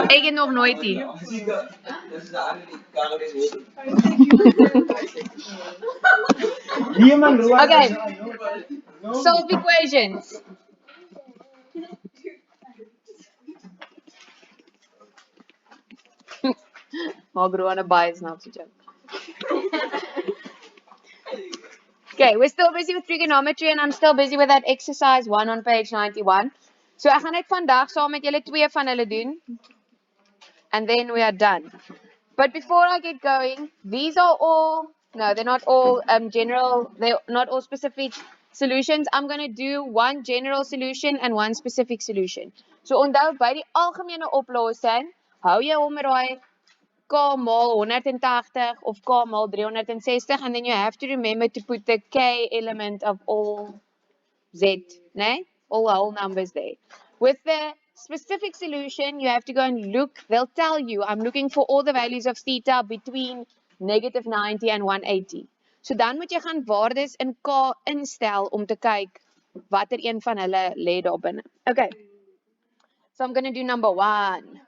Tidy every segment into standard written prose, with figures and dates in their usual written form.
Ik het nog nooit nie. Okay. Solve equations. Margaret bias now to joke. Okay, we're still busy with trigonometry and I'm still busy with that exercise 1 on page 91. So ek gaan net vandag saam met julle twee van hulle doen. And then we are done. But before I get going, these are all, no, they're not all general, they're not all specific solutions. I'm going to do one general solution and one specific solution. So onthou by die algemene oplossing, hou jy hom raai k mal 180 of k mal 360 and then you have to remember to put the k element of all z, né? All whole numbers there. With the specific solution, you have to go and look. They'll tell you, I'm looking for all the values of theta between negative 90 and 180. So dan moet jy gaan waardes in k instel om te kyk watter een van hulle lê daar binne. Okay. So I'm going to do number 1.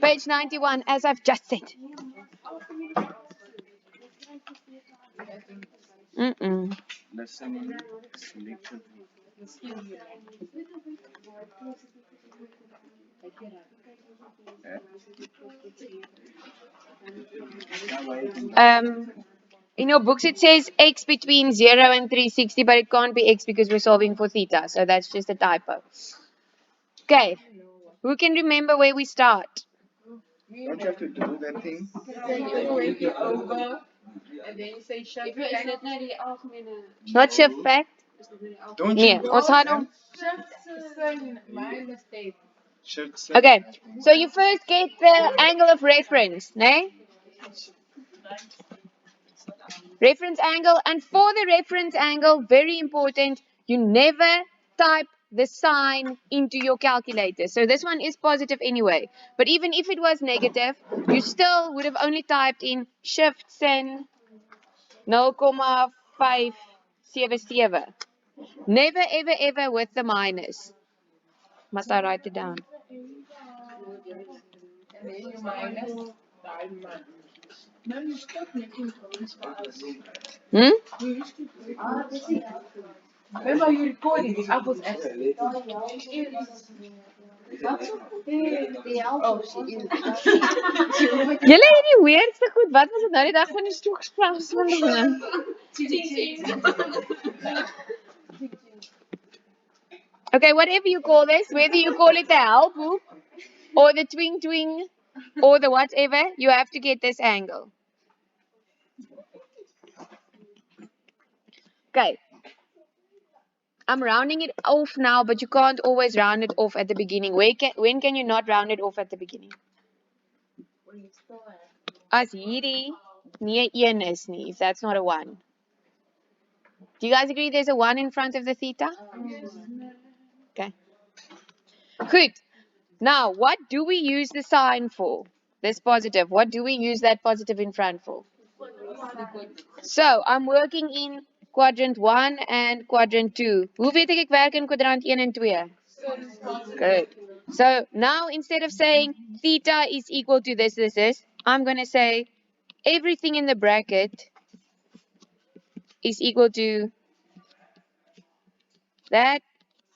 Page 91, as I've just said. In your books it says x between 0 and 360, but it can't be x because we're solving for theta, so that's just a typo. Okay, who can remember where we start? Don't you have to do that thing? And then you say shift Not shift fact? Don't Nee, you? ons gaan hom. Okay, so you first get the angle of reference, né? Reference angle, and for the reference angle, very important, you never type the sign into your calculator. So this one is positive anyway, but even if it was negative, you still would have only typed in shift sin 0,577. Never ever ever with the minus. Must I write it down? Remember you recording this? I was asking. Julle het die weirdste goed. Wat was dit nou die dag van die stokspelswindelinge? Okay, whatever you call this, whether you call it the help hook or the twing twing or the whatever, you have to get this angle. Okay. I'm rounding it off now, but you can't always round it off at the beginning. When can you not round it off at the beginning? As hierdie nie 1 is nie, if that's not a 1. Do you guys agree there's a 1 in front of the theta? Okay. Good. Now, what do we use the sign for? This positive. What do we use that positive in front for? So, I'm working in quadrant 1 and quadrant 2. Hoe weet ek werk in quadrant 1 en 2? Good. So, now instead of saying theta is equal to this, I'm going to say everything in the bracket is equal to that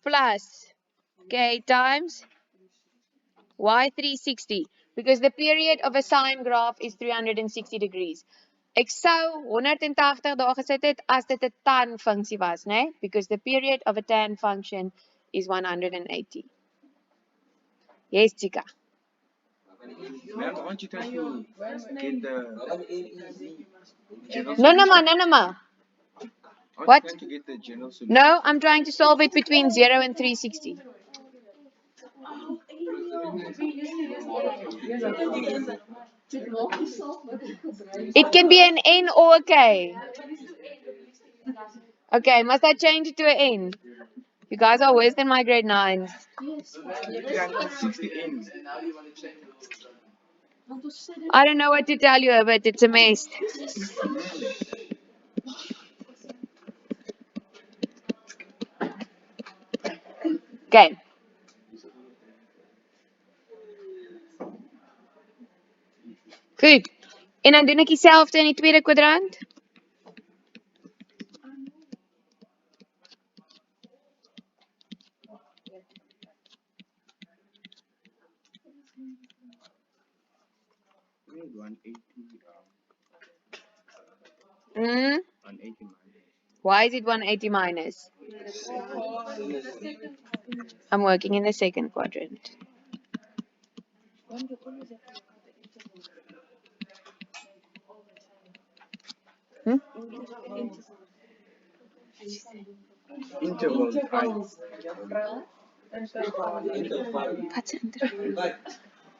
plus k times y360, because the period of a sine graph is 360 degrees. Ek sou 180 daar gesit het as dit 'n tan funksie was, né? Because the period of a tan function is 180. Yes, Chica. Ma'am, aren't you trying to get the... No, ma. What? Trying to get the general solution? No, I'm trying to solve it between 0 and 360. It can be an N or a K. Okay, must I change it to an N? You guys are worse than my grade 9s. 360 N. I don't know what to tell you, but it's a mess. Okay. Goed. En dan doen ek dieselfde in die tweede kwadrant. We need 180. 180 minus. Why is it 180 minus? I'm working in the second quadrant. Hmm? Interval. What's interval?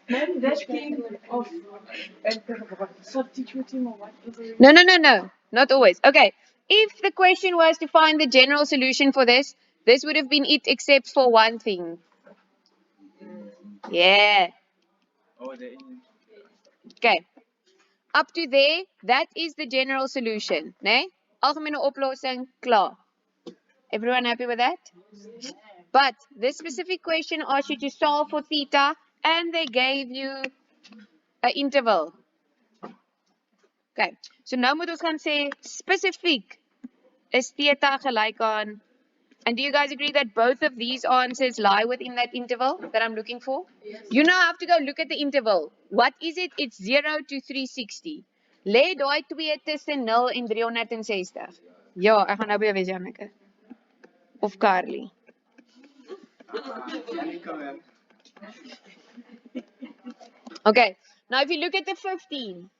Man, that thing of so teach me what is it? No. Not always. Okay. If the question was to find the general solution for this would have been it except for one thing. Yeah. Oh, the in. Okay. Up to there, that is the general solution. Nee? Algemene oplossing, klaar. Everyone happy with that? But this specific question asked you to solve for theta and they gave you an interval. Okay. So nou moet ons gaan sê spesifiek is theta gelyk aan. And do you guys agree that both of these answers lie within that interval that I'm looking for? Yes. You now have to go look at the interval. What is it? It's 0 to 360. Lê daai 2 tussen 0 en 360. Ja, ek gaan nou by jou wees, Janneke. Of Carly. Okay. Now if you look at the 15,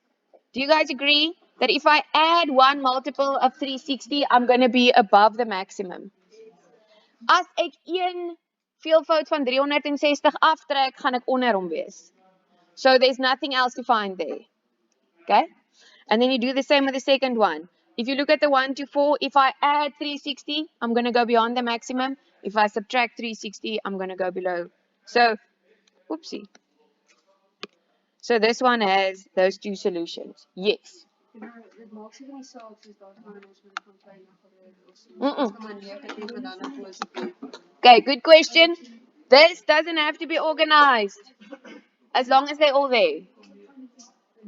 do you guys agree that if I add one multiple of 360, I'm going to be above the maximum? As ek een veelvoud van 360 aftrek, gaan ek onder hom wees. So there's nothing else to find there. Okay? And then you do the same with the second one. If you look at the 1 to 4, if I add 360, I'm going to go beyond the maximum. If I subtract 360, I'm going to go below. So, oopsie. So this one has those two solutions. Yes. Okay, good question. This doesn't have to be organized. As long as they're all there.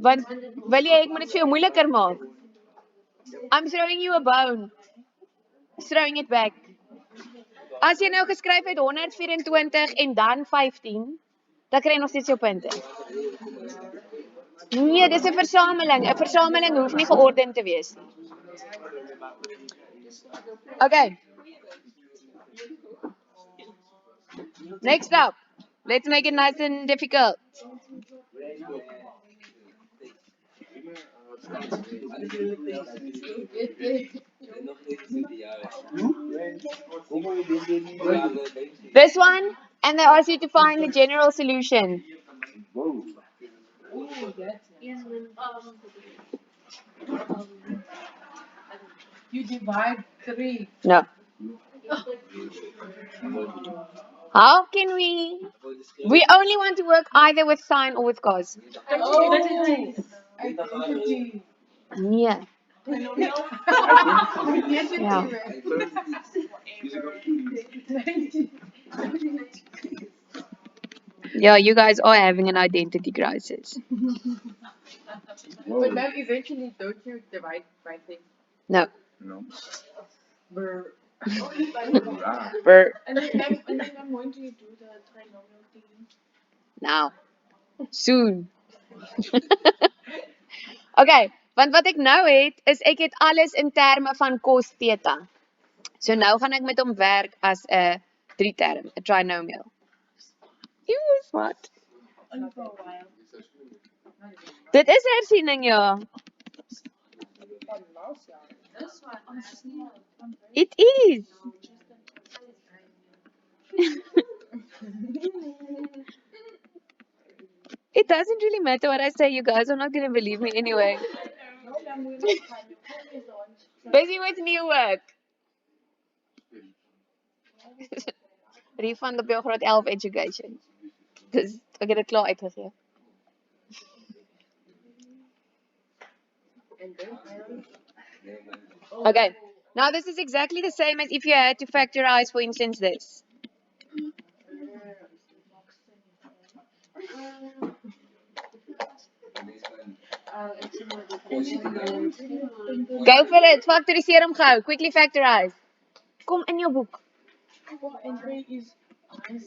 Want wil jy ek moet dit vir jou moeiliker maak? I'm throwing you a bone. Throwing it back. As jy nou geskryf het 124 en dan 15, dan kry jy nog steeds jou punte. Nee, dis 'n versameling. 'n Versameling hoef nie geordend te wees nie. Okay. Next up. Let's make it nice and difficult. This one, and they ask you to find the general solution. You divide 3. No. How can we? We only want to work either with sine or with cos. Identity. Yeah. Yeah. Yeah, you guys are having an identity crisis. But then eventually don't you divide by things? No. No. Brr. Brr. And then when do you do the trinomial thing? Now. Soon. Okay, want wat ek nou het ek het alles in terme van cos theta. So nou gaan ek met hom werk as 'n 3-term, 'n trinomial. You smart. Dit is hersiening, ja. It is. It doesn't really matter what I say, you guys are not going to believe me anyway. Busy with new work. Refund op jou graad 11 education. Dus ek het dit klaar uitgegee. Okay, now this is exactly the same as if you had to factorize, for instance, this. Go for it. Factoriseer hom gou. Quickly factorize. Kom in jou boek. 4 and 3 is. It's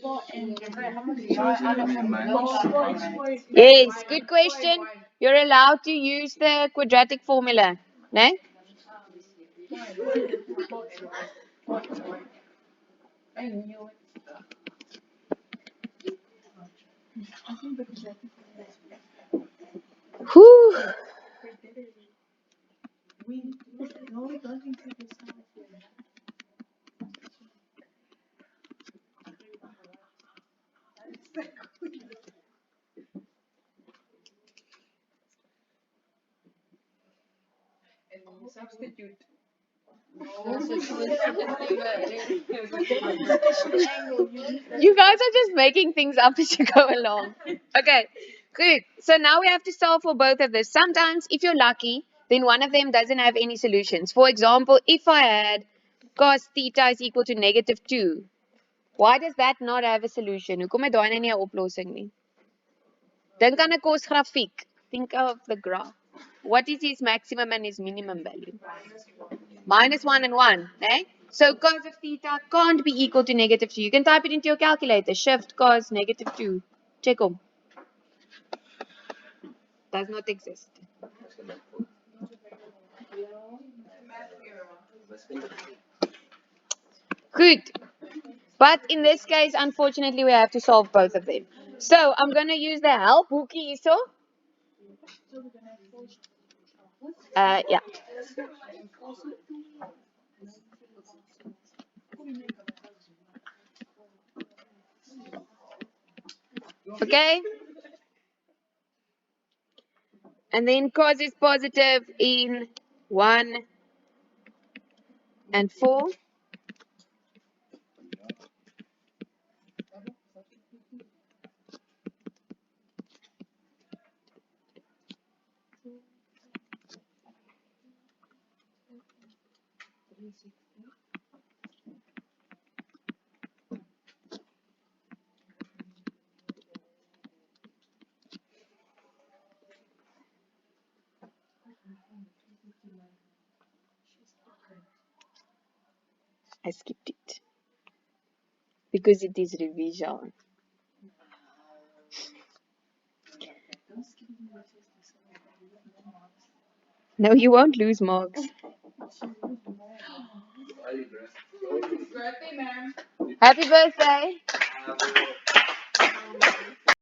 4 and 3. Yes, good question. You're allowed to use the quadratic formula. No? I knew it. Whew. We don't include this time. Substitute. You guys are just making things up as you go along. Okay, good. So now we have to solve for both of this. Sometimes, if you're lucky, then one of them doesn't have any solutions. For example, if I had cos theta is equal to -2, why does that not have a solution? Hoekom het daai nie 'n oplossing nie? Dink aan 'n kosgrafiek. Think of the graph. What is his maximum and his minimum value? -1 and 1, eh? So cos of theta can't be equal to -2. You can type it into your calculator. Shift cos -2. Check hom. Does not exist. Good. But in this case, unfortunately, we have to solve both of them. So I'm going to use the help hoekie hierso. Yeah. Okay. And then cos is positive in 1 and 4. I skipped it because it is revision. No, you won't lose marks. Happy birthday.